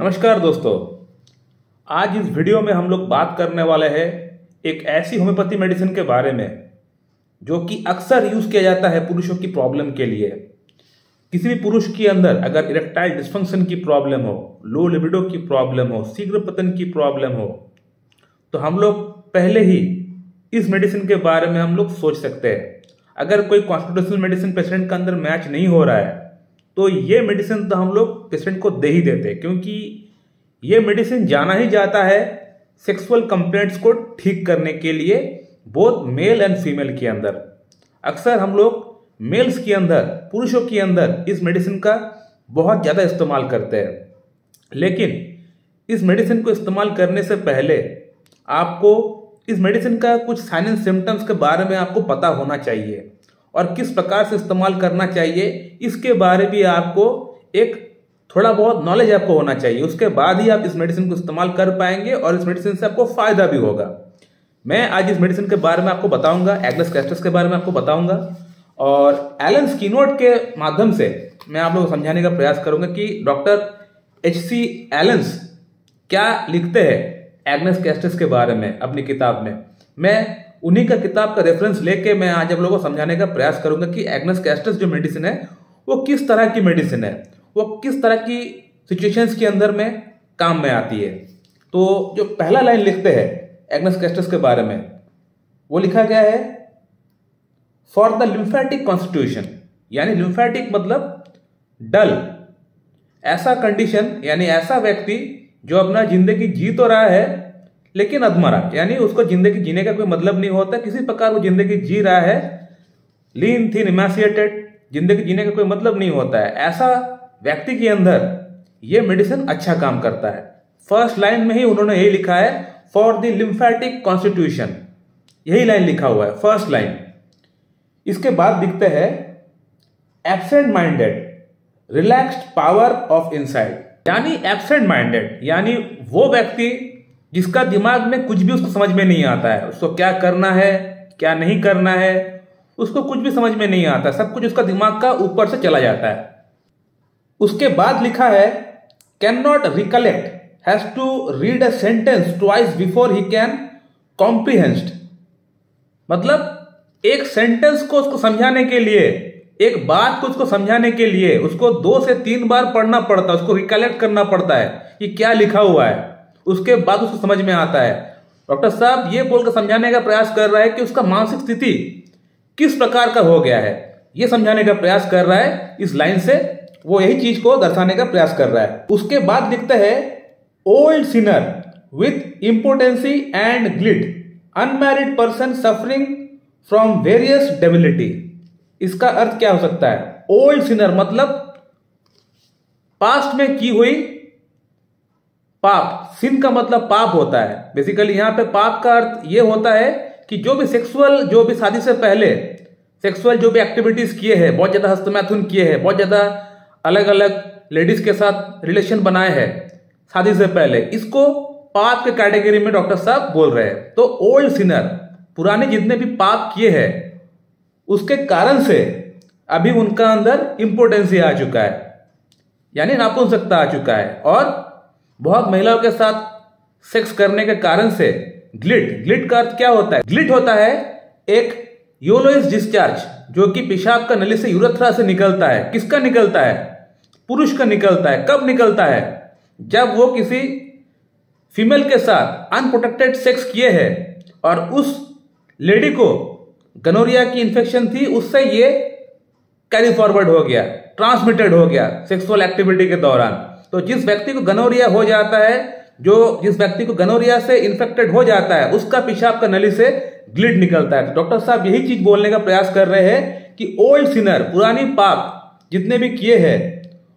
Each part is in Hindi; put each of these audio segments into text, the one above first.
नमस्कार दोस्तों, आज इस वीडियो में हम लोग बात करने वाले हैं एक ऐसी होम्योपैथी मेडिसिन के बारे में जो कि अक्सर यूज किया जाता है पुरुषों की प्रॉब्लम के लिए। किसी भी पुरुष के अंदर अगर इरेक्टाइल डिस्फंक्शन की प्रॉब्लम हो, लो लिबिडो की प्रॉब्लम हो, शीघ्र पतन की प्रॉब्लम हो, तो हम लोग पहले ही इस मेडिसिन के बारे में हम लोग सोच सकते हैं। अगर कोई कॉन्स्टिट्यूशनल मेडिसिन पेशेंट के अंदर मैच नहीं हो रहा है तो ये मेडिसिन तो हम लोग पेशेंट को दे ही देते, क्योंकि ये मेडिसिन जाना ही जाता है सेक्सुअल कंप्लेंट्स को ठीक करने के लिए, बोथ मेल एंड फीमेल के अंदर। अक्सर हम लोग मेल्स के अंदर, पुरुषों के अंदर इस मेडिसिन का बहुत ज़्यादा इस्तेमाल करते हैं, लेकिन इस मेडिसिन को इस्तेमाल करने से पहले आपको इस मेडिसिन का कुछ साइन एंड सिम्टम्स के बारे में आपको पता होना चाहिए और किस प्रकार से इस्तेमाल करना चाहिए इसके बारे में आपको एक थोड़ा बहुत नॉलेज आपको होना चाहिए। उसके बाद ही आप इस मेडिसिन को इस्तेमाल कर पाएंगे और इस मेडिसिन से आपको फायदा भी होगा। मैं आज इस मेडिसिन के बारे में आपको बताऊंगा, एग्नेस कैस्टस के बारे में आपको बताऊंगा और एलन स्कीनोट के माध्यम से मैं आप लोगों को समझाने का प्रयास करूंगा कि डॉक्टर H.C. एलेंस क्या लिखते हैं एग्नेस कैस्टस के बारे में अपनी किताब में। मैं उन्हीं का किताब का रेफरेंस लेके मैं आज आप लोगों को समझाने का प्रयास करूंगा कि एग्नेस कैस्टस जो मेडिसिन है वो किस तरह की मेडिसिन है, वो किस तरह की सिचुएशंस के अंदर में काम में आती है। तो जो पहला लाइन लिखते हैं एग्नेस कैस्टस के बारे में, वो लिखा गया है फॉर द लिम्फेटिक कॉन्स्टिट्यूशन, यानी लिम्फेटिक मतलब डल, ऐसा कंडीशन यानी ऐसा व्यक्ति जो अपना जिंदगी जी तो रहा है लेकिन अधमरा, यानी उसको जिंदगी जीने का कोई मतलब नहीं होता, किसी प्रकार वो जिंदगी जी रहा है, लीन थिन इमैसिएटेड, जिंदगी जीने का कोई मतलब नहीं होता है, ऐसा व्यक्ति के अंदर ये मेडिसिन अच्छा काम करता है। फर्स्ट लाइन में ही उन्होंने यही लिखा है फॉर द लिम्फेटिक कॉन्स्टिट्यूशन, यही लाइन लिखा हुआ है फर्स्ट लाइन। इसके बाद दिखते हैं absent minded relaxed power of inside, यानी एब्सेंट माइंडेड यानी वो व्यक्ति जिसका दिमाग में कुछ भी उसको समझ में नहीं आता है, उसको क्या करना है क्या नहीं करना है उसको कुछ भी समझ में नहीं आता, सब कुछ उसका दिमाग का ऊपर से चला जाता है। उसके बाद लिखा है can not recollect, has to read a sentence twice before he can comprehend, मतलब एक सेंटेंस को उसको समझाने के लिए, एक बात को उसको समझाने के लिए उसको 2 से 3 बार पढ़ना पड़ता है, उसको रिकलेक्ट करना पड़ता है कि क्या लिखा हुआ है, उसके बाद उसको समझ में आता है। डॉक्टर साहब ये बोलकर समझाने का प्रयास कर रहा है कि उसका मानसिक स्थिति किस प्रकार का हो गया है, ये समझाने का प्रयास कर रहा है इस लाइन से, वो यही चीज को दर्शाने का प्रयास कर रहा है। उसके बाद लिखता है old Sinner with impotency and glide, unmarried person suffering from various debility. इसका अर्थ क्या हो सकता है? ओल्ड सिनर मतलब पास्ट में की हुई पाप, सिन का मतलब पाप होता है। बेसिकली यहां पे पाप का अर्थ यह होता है कि जो भी शादी से पहले सेक्सुअल जो भी एक्टिविटीज किए हैं, बहुत ज्यादा हस्तमैथुन किए हैं, बहुत ज्यादा अलग अलग लेडीज के साथ रिलेशन बनाए हैं शादी से पहले, इसको पाप के कैटेगरी में डॉक्टर साहब बोल रहे हैं। तो ओल्ड सिनर, पुराने जितने भी पाप किए हैं उसके कारण से अभी उनका अंदर इंपोर्टेंसी आ चुका है, यानी नापुंसकता आ चुका है, और बहुत महिलाओं के साथ सेक्स करने के कारण से ग्लिट का अर्थ क्या होता है? ग्लिट होता है एक यूरोइस डिस्चार्ज जो कि पेशाब का नली से यूरेथ्रा से निकलता है। किसका निकलता है? पुरुष का निकलता है। कब निकलता है? जब वो किसी फीमेल के साथ अनप्रोटेक्टेड सेक्स किए हैं और उस लेडी को गनोरिया की इंफेक्शन थी, उससे ये कैरी फॉरवर्ड हो गया, ट्रांसमिटेड हो गया सेक्सुअल एक्टिविटी के दौरान। तो जिस व्यक्ति को गनोरिया हो जाता है, जिस व्यक्ति को गनोरिया से इन्फेक्टेड हो जाता है, उसका पेशाब का नली से ग्लिट निकलता है। तो डॉक्टर साहब यही चीज बोलने का प्रयास कर रहे हैं कि ओल्ड सिनर, पुरानी पाप जितने भी किए हैं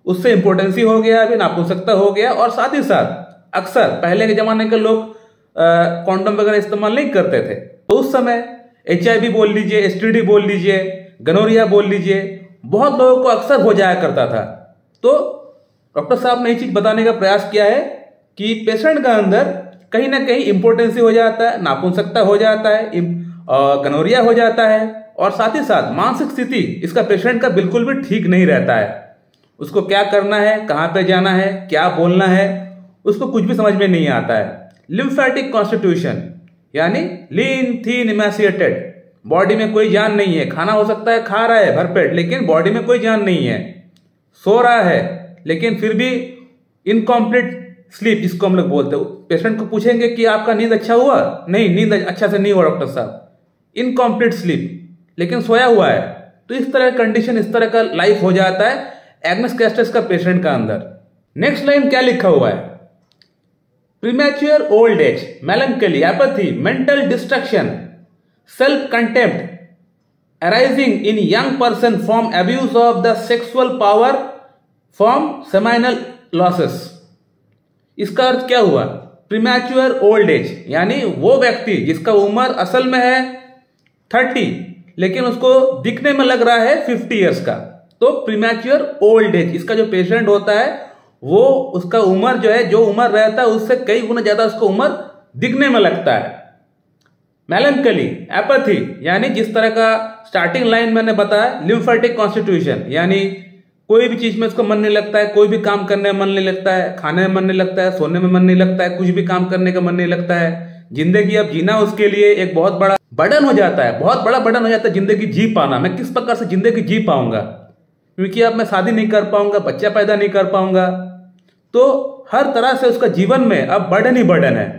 उससे इंपोर्टेंसी हो गया, अभी नापुंसकता हो गया, और साथ ही साथ अक्सर पहले के जमाने के लोग कॉन्डम वगैरह इस्तेमाल नहीं करते थे, तो उस समय HIV बोल लीजिए, STD बोल लीजिए, गनोरिया बोल लीजिए, बहुत लोगों को अक्सर हो जाया करता था। तो डॉक्टर साहब ने ये चीज बताने का प्रयास किया है कि पेशेंट का अंदर कहीं ना कहीं इंपोर्टेंसी हो जाता है, नापुंसकता हो जाता है, गनोरिया हो जाता है, और साथ ही साथ मानसिक स्थिति इसका पेशेंट का बिल्कुल भी ठीक नहीं रहता है। उसको क्या करना है, कहाँ पे जाना है, क्या बोलना है, उसको कुछ भी समझ में नहीं आता है। लिम्फेटिक कॉन्स्टिट्यूशन यानी लीन थीन इमैसिएटेड, बॉडी में कोई जान नहीं है, खाना हो सकता है खा रहा है भरपेट लेकिन बॉडी में कोई जान नहीं है, सो रहा है लेकिन फिर भी इनकम्प्लीट स्लीप जिसको हम लोग बोलते हैं। पेशेंट को पूछेंगे कि आपका नींद अच्छा हुआ, नहीं नींद अच्छा से नहीं हुआ डॉक्टर साहब, इनकम्प्लीट स्लीप लेकिन सोया हुआ है। तो इस तरह का कंडीशन, इस तरह का लाइफ हो जाता है एग्नस कैस्ट्रस का पेशेंट का अंदर। नेक्स्ट लाइन क्या लिखा हुआ है, premature old age, melancholy, apathy, mental destruction, self contempt arising in young person from abuse of the sexual power from seminal losses. इसका अर्थ क्या हुआ, प्रीमैच्योर ओल्ड एज यानी वो व्यक्ति जिसका उम्र असल में है 30 लेकिन उसको दिखने में लग रहा है 50 ईयर्स का, तो प्रीमैच्योर ओल्ड एज, इसका जो पेशेंट होता है वो उसका उम्र जो है, जो उम्र रहता है उससे कई गुना ज्यादा उसको उम्र दिखने में लगता है। मेलंकली, एपैथी यानी जिस तरह का स्टार्टिंग लाइन मैंने बताया, लिम्फेटिक कॉन्स्टिट्यूशन यानी कोई भी चीज में उसको मन नहीं लगता है, कोई भी काम करने में मन नहीं लगता है, खाने में मन नहीं लगता है, सोने में मन नहीं लगता है, कुछ भी काम करने का मन नहीं लगता है। जिंदगी अब जीना उसके लिए एक बहुत बड़ा बर्डन हो जाता है, बहुत बड़ा बर्डन हो जाता है जिंदगी जी पाना। मैं किस प्रकार से जिंदगी जी पाऊंगा, क्योंकि अब मैं शादी नहीं कर पाऊंगा, बच्चा पैदा नहीं कर पाऊंगा, तो हर तरह से उसका जीवन में अब बर्डन ही बर्डन है।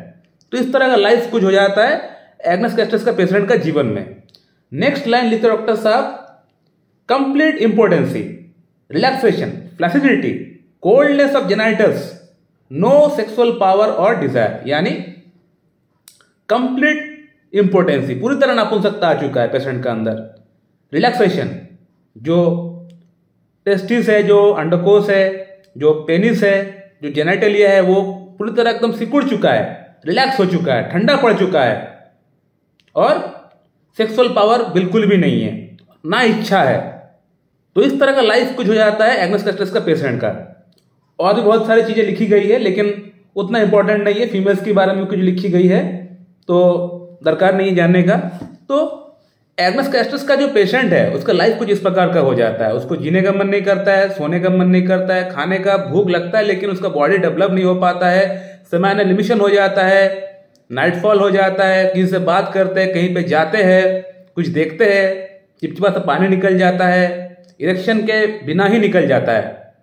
तो इस तरह का लाइफ कुछ हो जाता है एग्नस कैस्ट्रस का पेशेंट का जीवन में। नेक्स्ट लाइन लिखते डॉक्टर साहब, complete impotency, relaxation, flaccidity, coldness of genitals, no sexual power और डिजायर, यानी कंप्लीट इंपोर्टेंसी, पूरी तरह नपुंसकता आ चुका है पेशेंट का अंदर। रिलैक्सेशन, जो टेस्टिस है, जो अंडकोश है, जो पेनिस है, जो जेनाइटलिया है, वो पूरी तरह एकदम सिकुड़ चुका है, रिलैक्स हो चुका है, ठंडा पड़ चुका है और सेक्सुअल पावर बिल्कुल भी नहीं है, ना इच्छा है। तो इस तरह का लाइफ कुछ हो जाता है एग्नस कैस्ट्रस का पेशेंट का। और भी बहुत सारी चीजें लिखी गई है लेकिन उतना इंपॉर्टेंट नहीं है, फीमेल्स के बारे में कुछ लिखी गई है तो दरकार नहीं जानने का। तो एग्नस कैस्ट्रस का जो पेशेंट है उसका लाइफ कुछ इस प्रकार का हो जाता है, उसको जीने का मन नहीं करता है, सोने का मन नहीं करता है, खाने का भूख लगता है लेकिन उसका बॉडी डेवलप नहीं हो पाता है, सेमाइनल लिमिशन हो जाता है, नाइटफॉल हो जाता है, किसी से बात करते हैं, कहीं पे जाते हैं, कुछ देखते हैं, चिपचिपा सा पानी निकल जाता है, इरेक्शन के बिना ही निकल जाता है,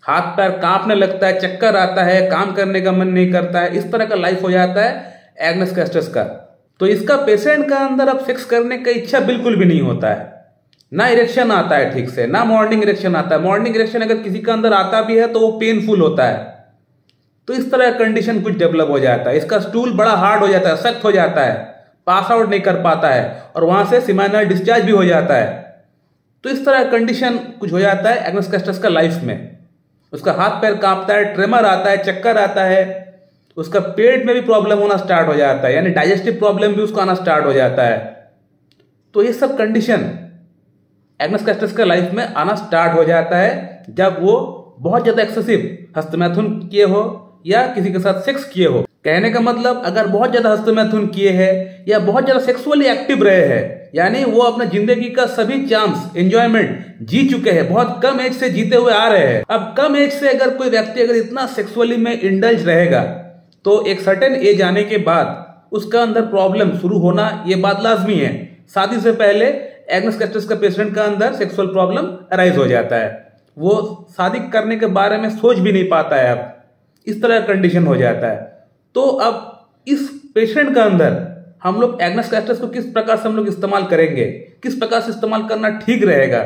हाथ पैर कांपने लगता है, चक्कर आता है, काम करने का मन नहीं करता है। इस तरह का लाइफ हो जाता है एग्नस कैस्ट्रस का। तो इसका पेशेंट का अंदर अब सेक्स करने का इच्छा बिल्कुल भी नहीं होता है, ना इरेक्शन आता है ठीक से, ना मॉर्निंग इरेक्शन आता है। मॉर्निंग इरेक्शन अगर किसी का अंदर आता भी है तो वो पेनफुल होता है। तो इस तरह का कंडीशन कुछ डेवलप हो जाता है। इसका स्टूल बड़ा हार्ड हो जाता है, सख्त हो जाता है, पास आउट नहीं कर पाता है और वहां से सेमाइनल डिस्चार्ज भी हो जाता है। तो इस तरह कंडीशन कुछ हो जाता है एग्नस कैस्ट्रस का लाइफ में। उसका हाथ पैर कांपता है, ट्रेमर आता है, चक्कर आता है, उसका पेट में भी प्रॉब्लम होना स्टार्ट हो जाता है, यानी डाइजेस्टिव प्रॉब्लम भी उसको आना स्टार्ट हो जाता है। तो ये सब कंडीशन एग्नस कैस्ट्रस का लाइफ में आना स्टार्ट हो जाता है जब वो बहुत ज्यादा एक्सेसिव हस्तमैथुन किए हो या किसी के साथ सेक्स किए हो। कहने का मतलब अगर बहुत ज्यादा हस्तमैथुन किए हैं या बहुत ज्यादा सेक्सुअली एक्टिव रहे हैं, यानी वो अपने जिंदगी का सभी चांस, एंजॉयमेंट जी चुके हैं, बहुत कम एज से जीते हुए आ रहे हैं। अब कम एज से अगर कोई व्यक्ति अगर इतना सेक्सुअली में इंडल्ज रहेगा तो एक सर्टेन एज आने के बाद उसका अंदर प्रॉब्लम शुरू होना ये बात लाजमी है। शादी से पहले एग्नस कैस्ट्रस का पेशेंट का अंदर सेक्सुअल प्रॉब्लम अराइज हो जाता है, वो शादी करने के बारे में सोच भी नहीं पाता है, अब इस तरह का कंडीशन हो जाता है। तो अब इस पेशेंट का अंदर हम लोग एग्नस कैस्ट्रस को किस प्रकार से हम लोग इस्तेमाल करेंगे, किस प्रकार से इस्तेमाल करना ठीक रहेगा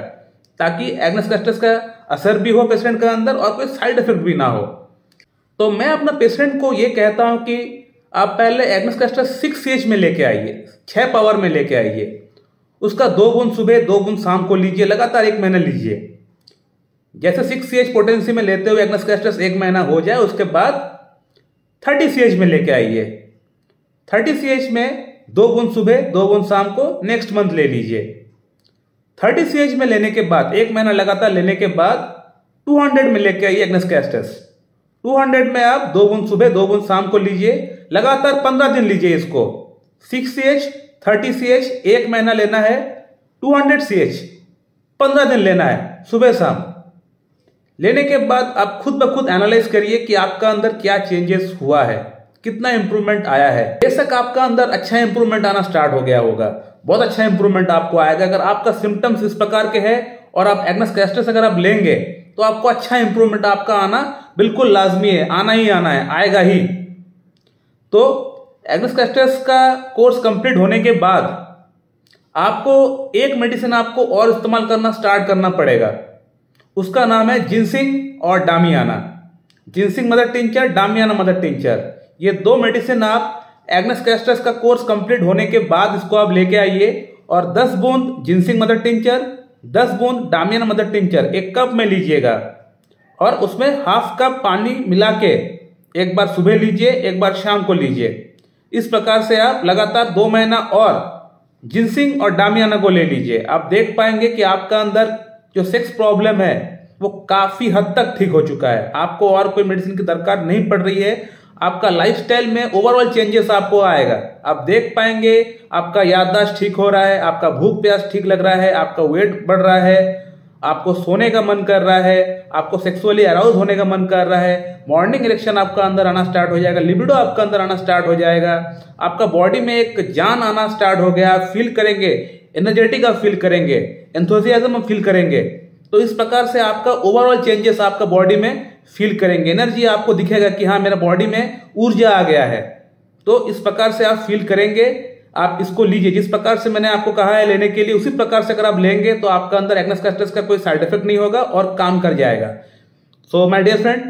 ताकि एग्नस कैस्ट्रस का असर भी हो पेशेंट का अंदर और कोई साइड इफेक्ट भी ना हो। तो मैं अपना पेशेंट को ये कहता हूं कि आप पहले एग्नस कैस्ट्रस 6 CH में लेके आइए, 6 पावर में लेके आइए। उसका 2 बूंद सुबह 2 बूंद शाम को लीजिए, लगातार 1 महीना लीजिए। जैसे 6 CH पोटेंसी में लेते हुए एग्नस कैस्ट्रस 1 महीना हो जाए उसके बाद 30 CH में लेके आइए। 30 CH में 2 बूंद सुबह 2 बूंद शाम को नेक्स्ट मंथ ले लीजिए। 30 CH में लेने के बाद 1 महीना लगातार लेने के बाद 200 में लेके आइए एग्नस कैस्ट्रस। 200 में आप 2 बूंद सुबह 2 बूंद शाम को लीजिए, लगातार 15 दिन लीजिए इसको। 6 CH 30 CH 1 महीना लेना है, 200 CH 15 दिन लेना है सुबह शाम। लेने के बाद आप खुद ब खुद एनालाइज करिए कि आपका अंदर क्या चेंजेस हुआ है, कितना इंप्रूवमेंट आया है। बेशक आपका अंदर अच्छा इंप्रूवमेंट आना स्टार्ट हो गया होगा, बहुत अच्छा इंप्रूवमेंट आपको आएगा। अगर आपका सिम्टम्स इस प्रकार के हैं और आप एग्नेस कैस्ट्रस अगर आप लेंगे तो आपको अच्छा इंप्रूवमेंट आपका आना बिल्कुल लाजमी है, आना ही आना है, आएगा ही। तो एग्नेस कैस्ट्रस का कोर्स कंप्लीट होने के बाद आपको एक मेडिसिन आपको और इस्तेमाल करना स्टार्ट करना पड़ेगा। उसका नाम है जिनसिंग और damiana. Ginseng mother tincture, damiana mother tincture, ये दो मेडिसिन आप एग्नेस कैस्ट्रस का कोर्स कंप्लीट होने के बाद इसको आप लेके आइए और 10 बूंद जिनसिंग मदर टिंचर, 10 बूंद डामियाना मदर टिंचर एक कप में लीजिएगा और उसमें हाफ कप पानी मिला के एक बार सुबह लीजिए, एक बार शाम को लीजिए। इस प्रकार से आप लगातार 2 महीना और जिनसिंग और डामियाना को ले लीजिए। आप देख पाएंगे कि आपका अंदर जो सेक्स प्रॉब्लम है वो काफी हद तक ठीक हो चुका है। आपको और कोई मेडिसिन की दरकार नहीं पड़ रही है। आपका लाइफस्टाइल में ओवरऑल चेंजेस आपको आएगा। आप देख पाएंगे आपका याददाश्त ठीक हो रहा है, आपका भूख प्यास ठीक लग रहा है, आपका वेट बढ़ रहा है, आपको सोने का मन कर रहा है, आपको सेक्सुअली अराउज होने का मन कर रहा है, मॉर्निंग इरेक्शन आपका अंदर आना स्टार्ट हो जाएगा, लिबिडो आपका अंदर आना स्टार्ट हो जाएगा, आपका बॉडी में एक जान आना स्टार्ट हो गया, आप फील करेंगे, एनर्जेटिक आप फील करेंगे, एंथुसियाज्म आप फील करेंगे। तो इस प्रकार से आपका ओवरऑल चेंजेस आपका बॉडी में फील करेंगे, एनर्जी आपको दिखेगा कि हाँ मेरा बॉडी में ऊर्जा आ गया है। तो इस प्रकार से आप फील करेंगे। आप इसको लीजिए जिस प्रकार से मैंने आपको कहा है लेने के लिए, उसी प्रकार से अगर आप लेंगे तो आपका अंदर एग्नेस कैस्ट्रस का कोई साइड इफेक्ट नहीं होगा और काम कर जाएगा। सो माय डियर फ्रेंड,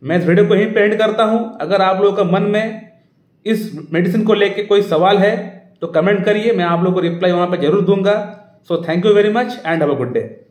मैं इस वीडियो को यहीं पे एंड करता हूं। अगर आप लोगों का मन में इस मेडिसिन को लेके कोई सवाल है तो कमेंट करिए, मैं आप लोगों को रिप्लाई वहां पे जरूर दूंगा। So thank you very much and have a good day.